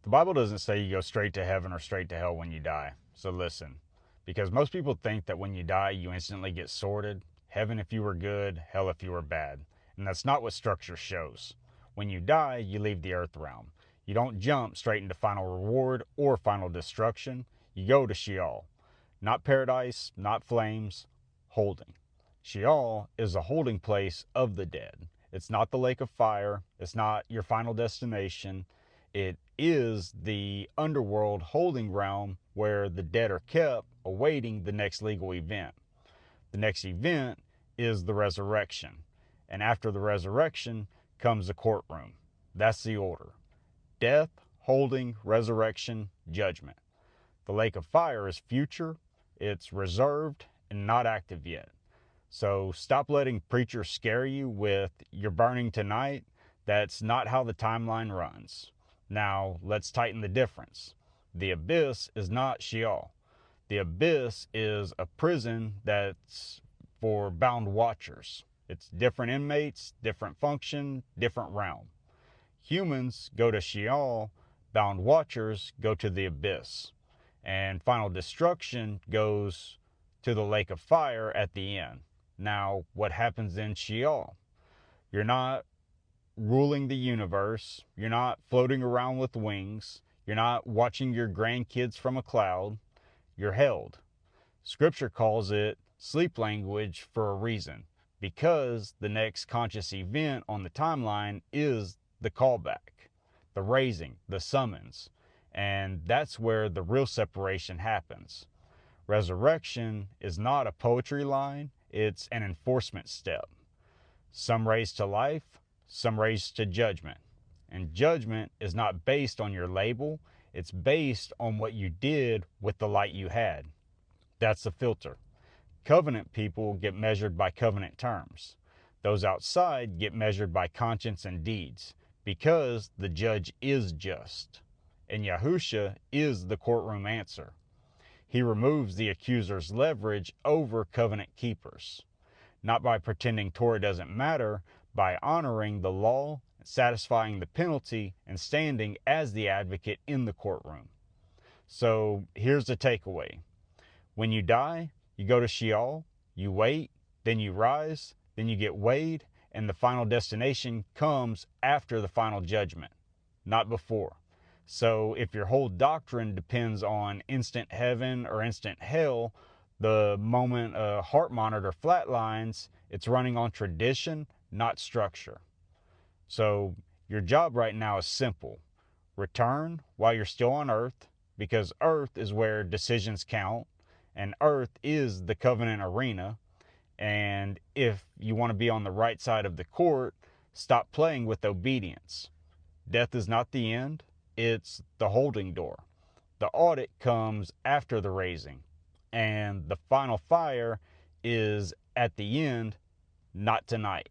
The Bible doesn't say you go straight to heaven or straight to hell when you die. So listen, because most people think that when you die, you instantly get sorted. Heaven if you were good, hell if you were bad. And that's not what Scripture shows. When you die, you leave the earth realm. You don't jump straight into final reward or final destruction. You go to Sheol. Not paradise, not flames, holding. Sheol is a holding place of the dead. It's not the lake of fire. It's not your final destination. It is the underworld holding realm where the dead are kept awaiting the next legal event. The next event is the resurrection. And after the resurrection comes the courtroom. That's the order: death, holding, resurrection, judgment. The lake of fire is future, it's reserved, and not active yet. So stop letting preachers scare you with "you're burning tonight." That's not how the timeline runs. Now, let's tighten the difference. The abyss is not Sheol. The abyss is a prison that's for bound watchers. It's different inmates, different function, different realm. Humans go to Sheol, bound watchers go to the abyss. And final destruction goes to the lake of fire at the end. Now, what happens in Sheol? You're not ruling the universe. You're not floating around with wings. You're not watching your grandkids from a cloud. You're held. Scripture calls it sleep language for a reason, because the next conscious event on the timeline is the callback, the raising, the summons. And that's where the real separation happens. Resurrection is not a poetry line, it's an enforcement step. Some raised to life, some raised to judgment. And judgment is not based on your label, it's based on what you did with the light you had. That's the filter. Covenant people get measured by covenant terms. Those outside get measured by conscience and deeds, because the judge is just. And Yahusha is the courtroom answer. He removes the accuser's leverage over covenant keepers, not by pretending Torah doesn't matter, by honoring the law, satisfying the penalty, and standing as the advocate in the courtroom. So here's the takeaway. When you die, you go to Sheol, you wait, then you rise, then you get weighed, and the final destination comes after the final judgment, not before. So if your whole doctrine depends on instant heaven or instant hell, the moment a heart monitor flatlines, it's running on tradition, not structure. So your job right now is simple. Return while you're still on earth, because earth is where decisions count, and earth is the covenant arena. And if you want to be on the right side of the court, stop playing with obedience. Death is not the end, it's the holding door. The audit comes after the raising, and the final fire is at the end, not tonight.